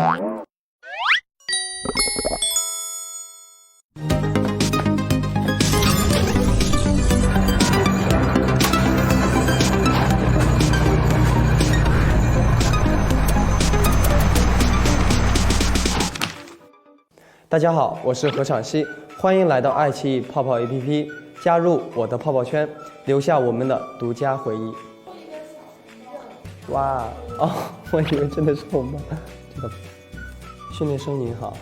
大家好，我是何昶希，欢迎来到爱奇艺泡泡 APP， 加入我的泡泡圈，留下我们的独家回忆。哇哦，我以为真的是我妈。这个训练生您好，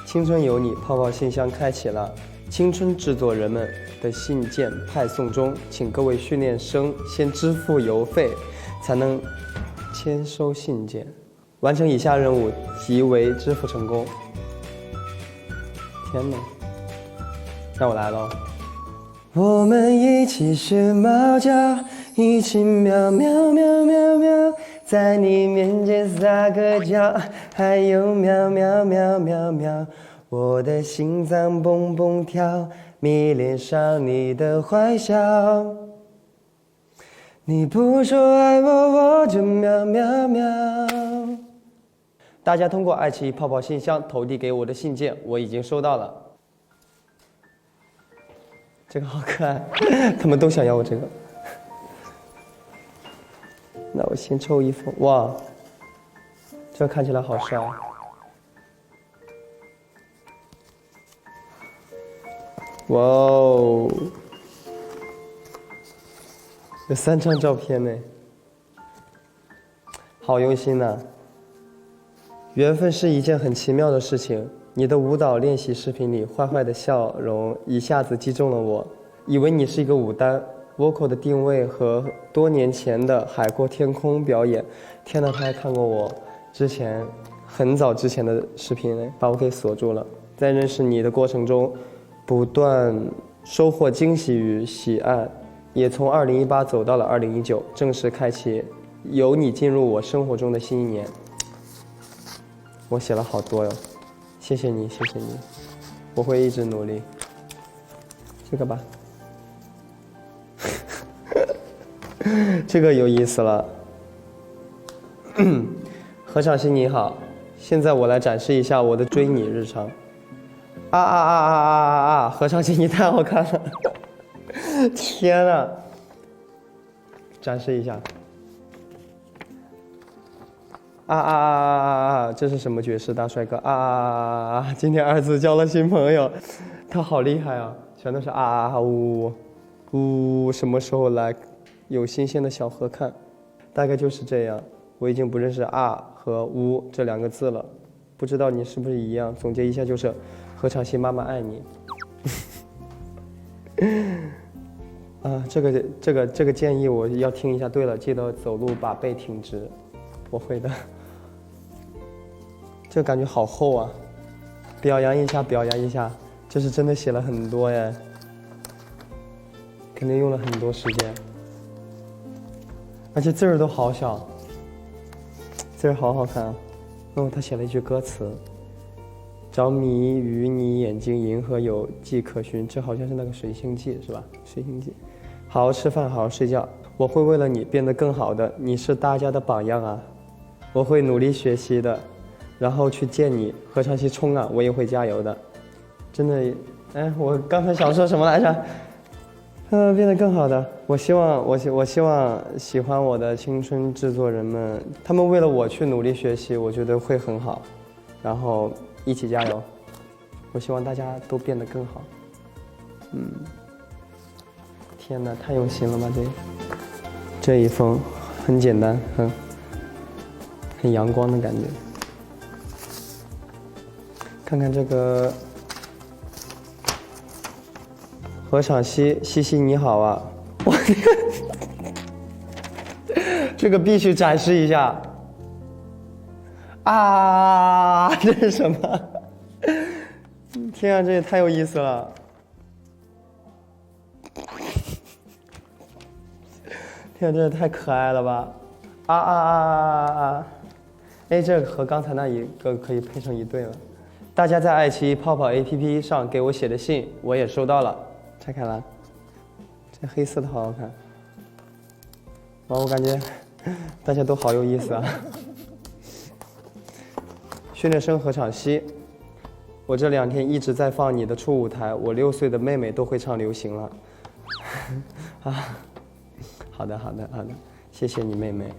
青春有你泡泡信箱开启了，青春制作人们的信件派送中，请各位训练生先支付邮费，才能签收信件。完成以下任务即为支付成功。天哪，那我来了。我们一起学猫叫，一起喵喵喵喵喵，在你面前撒个娇，还有喵喵喵喵喵，我的心脏蹦蹦跳，迷恋上你的坏笑。你不说爱我，我就喵喵喵。大家通过爱奇艺泡泡信箱投递给我的信件，我已经收到了。这个好可爱，他们都想要我这个。那我先抽一封，哇，这看起来好帅。哇哦，有3张照片呢，好用心呐。缘分是一件很奇妙的事情，你的舞蹈练习视频里坏坏的笑容一下子击中了我，以为你是一个舞担 vocal 的定位和多年前的海阔天空表演。天哪，他还看过我之前很早之前的视频呢，把我给锁住了。在认识你的过程中，不断收获惊喜与喜爱，也从2018走到了2019，正式开启由你进入我生活中的新一年。我写了好多哟，谢谢你，谢谢你，我会一直努力。这个吧，这个有意思了。何昶希你好，现在我来展示一下我的追你日常。何昶希你太好看了，天啊！展示一下。这是什么绝世大帅哥今天儿子交了新朋友，他好厉害啊！全都是呜，什么时候来有新鲜的小河看？大概就是这样。我已经不认识和呜这2个字了，不知道你是不是一样？总结一下就是何昶希妈妈爱你。这个建议我要听一下。对了，记得走路把背挺直，我会的。这感觉好厚啊，表扬一下，表扬一下，这是真的写了很多耶，肯定用了很多时间，而且字儿都好小，字儿好好看啊。他写了一句歌词：着迷于你眼睛，银河有迹可循。这好像是那个水星记是吧？水星记。好好吃饭，好好睡觉，我会为了你变得更好的，你是大家的榜样啊，我会努力学习的，然后去见你。何昶希冲啊，我也会加油的，真的。我刚才想说什么来着？变得更好的，我希望喜欢我的青春制作人们，他们为了我去努力学习，我觉得会很好，然后一起加油。我希望大家都变得更好。天哪，太用心了吧！这一封很简单，很阳光的感觉。看看这个，何昶希，希希你好啊！我这个必须展示一下。这是什么？天啊，这也太有意思了！天啊，这也太可爱了吧！这个和刚才那一个可以配成一对了。大家在爱奇艺泡泡 APP 上给我写的信，我也收到了。拆开来，这黑色的好好看。我感觉大家都好有意思啊。训练生何昶希，我这2天一直在放你的初舞台，我6岁的妹妹都会唱流行了。啊，好的，谢谢你妹妹。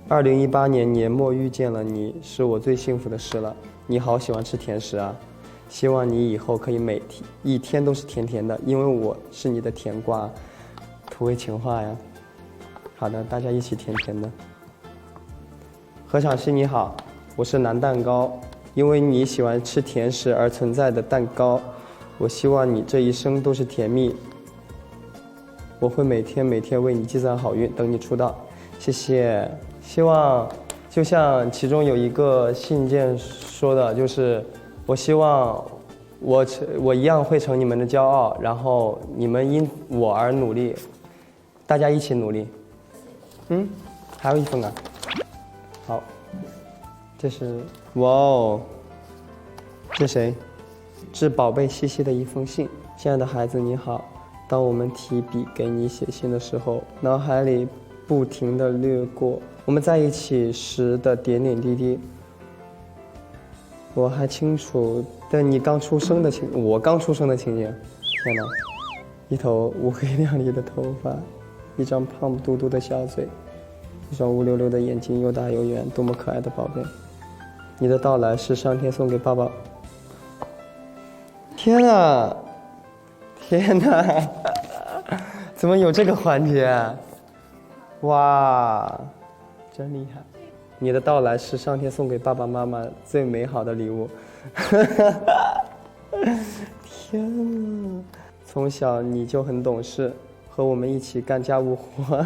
2018年年末遇见了你，是我最幸福的事了。你好喜欢吃甜食啊，希望你以后可以一天都是甜甜的，因为我是你的甜瓜。土味情话呀。好的，大家一起甜甜的。何昶希你好，我是南蛋糕，因为你喜欢吃甜食而存在的蛋糕，我希望你这一生都是甜蜜。我会每天为你积攒好运，等你出道。谢谢。希望就像其中有一个信件说的，就是我希望我一样会成你们的骄傲，然后你们因我而努力，大家一起努力。还有一封啊。好，这是哇哦，这谁？致宝贝西西的一封信。亲爱的孩子你好，当我们提笔给你写信的时候，脑海里不停地掠过我们在一起时的点点滴滴。我还清楚的你刚出生的情，我刚出生的情景。天哪，一头乌黑亮丽的头发，一张胖嘟嘟的小嘴，一双乌溜溜的眼睛，又大又圆，多么可爱的宝贝！你的到来是上天送给爸爸。天哪，天哪，怎么有这个环节？哇，真厉害！你的到来是上天送给爸爸妈妈最美好的礼物。天哪，从小你就很懂事，和我们一起干家务活。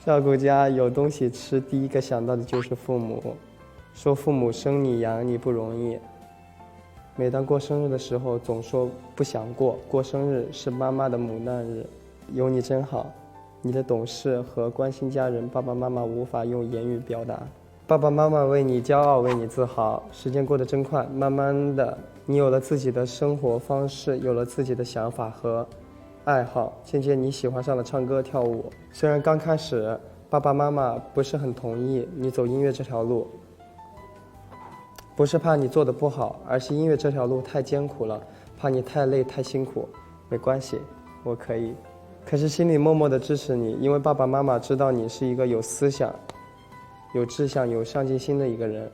照顾家有东西吃，第一个想到的就是父母。说父母生你养你不容易，每当过生日的时候总说不想过生日是妈妈的母难日。有你真好，你的懂事和关心家人，爸爸妈妈无法用言语表达。爸爸妈妈为你骄傲，为你自豪。时间过得真快，慢慢的你有了自己的生活方式，有了自己的想法和爱好，渐渐你喜欢上了唱歌跳舞。虽然刚开始爸爸妈妈不是很同意你走音乐这条路，不是怕你做的不好，而是音乐这条路太艰苦了，怕你太累太辛苦。没关系，我可以。可是心里默默的支持你，因为爸爸妈妈知道你是一个有思想、有志向、有上进心的一个人。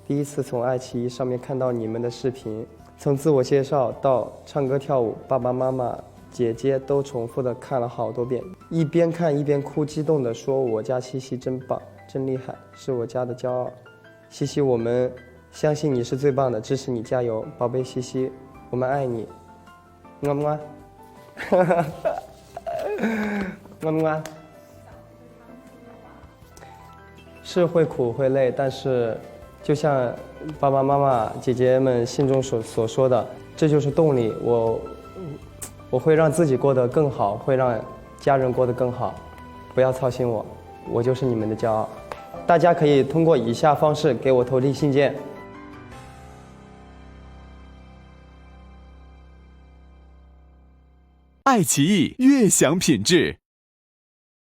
第一次从爱奇艺上面看到你们的视频，从自我介绍到唱歌跳舞，爸爸妈妈姐姐都重复的看了好多遍，一边看一边哭，激动的说我家西西真棒，真厉害，是我家的骄傲。西西，我们相信你是最棒的，支持你，加油，宝贝西西，我们爱你，么么，么么。是会苦会累，但是就像爸爸妈妈姐姐们信中所说的，这就是动力。我会让自己过得更好，会让家人过得更好，不要操心我，我就是你们的骄傲。大家可以通过以下方式给我投递信件。爱奇艺悦享品质。